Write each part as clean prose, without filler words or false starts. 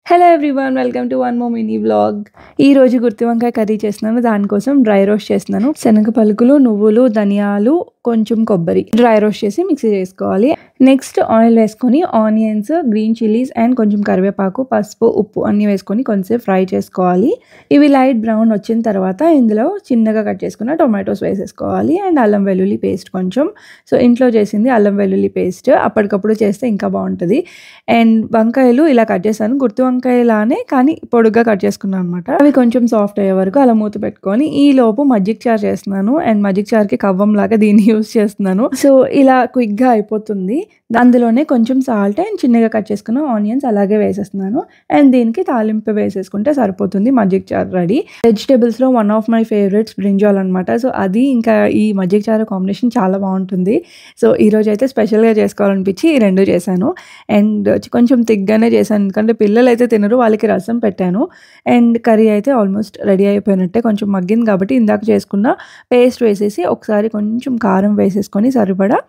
Hello everyone, welcome to one more mini vlog. ఈ రోజు గుత్తి వంకాయ కర్రీ చేస్తున్నాను. దానికోసం డ్రై రోస్ట్ చేస్తున్నాను. శనగ పలుకులు, నువ్వులు, ధనియాలు, కొంచెం కొబ్బరి డ్రై రోస్ట్ చేసి మిక్సీ చేసుకోవాలి. నెక్స్ట్ ఆయిల్ వేసుకొని ఆనియన్స్, గ్రీన్ చిల్లీస్ అండ్ కొంచెం కరివేపాకు, పసుపు, ఉప్పు అన్నీ వేసుకొని కొంచెం ఫ్రై చేసుకోవాలి. ఇవి లైట్ బ్రౌన్ వచ్చిన తర్వాత ఇందులో చిన్నగా కట్ చేసుకున్న టొమాటోస్ వేసేసుకోవాలి అండ్ అల్లం వెల్లుల్లి పేస్ట్ కొంచెం. సో ఇంట్లో చేసింది అల్లం వెల్లుల్లి పేస్ట్, అప్పటికప్పుడు చేస్తే ఇంకా బాగుంటుంది. అండ్ వంకాయలు ఇలా కట్ చేశాను, గుర్తు వంకాయలానే కానీ పొడుగ్గా కట్ చేసుకున్నాను అనమాట. అవి కొంచెం సాఫ్ట్ అయ్యే వరకు అలా మూత పెట్టుకొని ఈ లోపు మజ్జిగ చారు చేస్తున్నాను. అండ్ మజ్జిగ చారుకి కవ్వం లాగా దీన్ని యూజ్ చేస్తున్నాను. సో ఇలా క్విక్గా అయిపోతుంది. అందులోనే కొంచెం సాల్ట్ అండ్ చిన్నగా కట్ చేసుకున్న ఆనియన్స్ అలాగే వేసేస్తున్నాను. అండ్ దీనికి తాలింపు వేసేసుకుంటే సరిపోతుంది. మజ్జిగ చారు రెడీ. వెజిటేబుల్స్లో one of my favourites brinjal అనమాట. సో అది ఇంకా ఈ మజ్జిగ చారు కాంబినేషన్ చాలా బాగుంటుంది. సో ఈరోజు అయితే స్పెషల్గా చేసుకోవాలనిపించి ఈ రెండు చేశాను. అండ్ కొంచెం తిగ్గానే చేశాను, ఎందుకంటే పిల్లలు అయితే తినరు, వాళ్ళకి రసం పెట్టాను. అండ్ కర్రీ అయితే ఆల్మోస్ట్ రెడీ అయిపోయినట్టే, కొంచెం మగ్గింది కాబట్టి ఇందాక చేసుకున్న పేస్ట్ వేసేసి ఒకసారి కొంచెం కారం వేసేసుకొని సరిపడా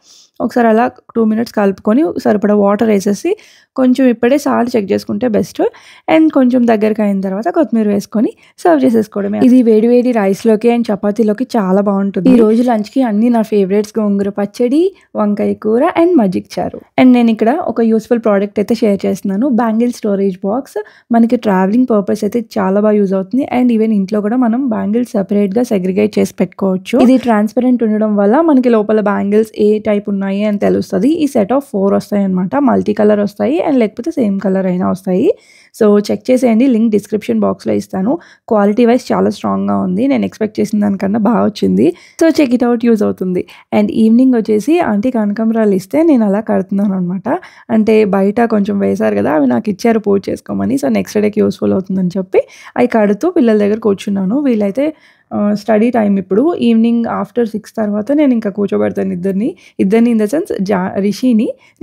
ఒకసారి అలా 2 minutes కలుపుకొని సరిపడా వాటర్ వేసేసి కొంచెం ఇప్పుడే సాల్ట్ చెక్ చేసుకుంటే బెస్ట్. అండ్ కొంచెం దగ్గరికి అయిన తర్వాత కొత్తిమీర వేసుకొని సర్వ్ చేసేసుకోవడమే. ఇది వేడి వేడి రైస్లోకి అండ్ చపాతీలోకి చాలా బాగుంటుంది. ఈ రోజు లంచ్కి అన్ని నా ఫేవరెట్స్: గోంగూర పచ్చడి, వంకాయ కూర అండ్ మజ్జిగ చారు. అండ్ నేను ఇక్కడ ఒక యూస్ఫుల్ ప్రోడక్ట్ అయితే షేర్ చేస్తున్నాను. Bangle storage box. మనకి ట్రావెలింగ్ పర్పస్ అయితే చాలా బాగా యూజ్ అవుతుంది. అండ్ ఈవెన్ ఇంట్లో కూడా మనం బ్యాంగిల్స్ సెపరేట్గా సెగ్రిగేట్ చేసి పెట్టుకోవచ్చు. ఇది ట్రాన్స్పరెంట్ ఉండడం వల్ల మనకి లోపల బ్యాంగిల్స్ ఏ టైప్ ఉన్నాయి అని తెలుస్తుంది. ఈ సెట్ ఆఫ్ 4 వస్తాయి అనమాట. మల్టీ కలర్ వస్తాయి అండ్ లేకపోతే సేమ్ కలర్ అయినా వస్తాయి. సో చెక్ చేసేయండి, లింక్ డిస్క్రిప్షన్ బాక్స్లో ఇస్తాను. క్వాలిటీ వైజ్ చాలా స్ట్రాంగ్గా ఉంది. నేను ఎక్స్పెక్ట్ చేసిన దానికన్నా బాగా వచ్చింది. So check it out, use అవుతుంది. అండ్ ఈవినింగ్ వచ్చేసి ఆంటీ కనకాంబరాలు ఇస్తే నేను అలా కడుతున్నాను అనమాట. అంటే బయట కొంచెం వేశారు కదా, అవి నాకు ఇచ్చారు పూజ చేసుకోమని. సో నెక్స్ట్ డేకి యూస్ఫుల్ అవుతుందని చెప్పి అవి కడుతూ పిల్లల దగ్గర కూర్చున్నాను. వీళ్ళైతే స్టడీ టైం ఇప్పుడు ఈవినింగ్ ఆఫ్టర్ 6 తర్వాత నేను ఇంకా కూర్చోబెడతాను ఇద్దరిని ఇన్ ద సెన్స్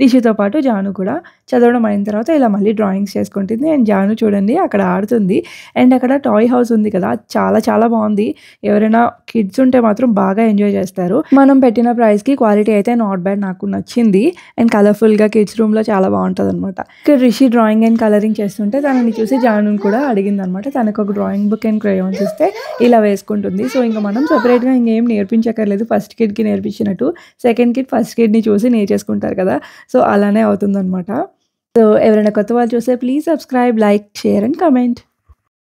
రిషితో పాటు జాను కూడా చదవడం అయిన తర్వాత ఇలా మళ్ళీ డ్రాయింగ్స్ చేసుకుంటుంది. అండ్ జాను చూడండి అక్కడ ఆడుతుంది. అండ్ అక్కడ టాయ్ హౌస్ ఉంది కదా, చాలా చాలా బాగుంది. ఎవరైనా కిడ్స్ ఉంటే మాత్రం బాగా ఎంజాయ్ చేస్తారు. మనం పెట్టిన ప్రైస్కి క్వాలిటీ అయితే నాట్ బ్యాడ్, నాకు నచ్చింది. అండ్ కలర్ఫుల్గా కిడ్స్ రూమ్లో చాలా బాగుంటుంది అనమాట. ఇక్కడ రిషి డ్రాయింగ్ అండ్ కలరింగ్ చేస్తుంటే తనని చూసి జాను కూడా అడిగింది అనమాట. తనకు ఒక డ్రాయింగ్ బుక్ అండ్ క్రేయాన్స్ ఇస్తే ఇలా వేసుకుంటుంది. సో ఇంకా మనం సెపరేట్గా ఇంకేం నేర్పించక్కర్లేదు. ఫస్ట్ కిడ్కి నేర్పించినట్టు సెకండ్ కిడ్ ఫస్ట్ కిడ్ని చూసి నేర్చేసుకుంటారు కదా, సో అలానే అవుతుందన్నమాట. సో ఎవరైనా కొత్త వాళ్ళు చూస్తే please subscribe, like, share and comment.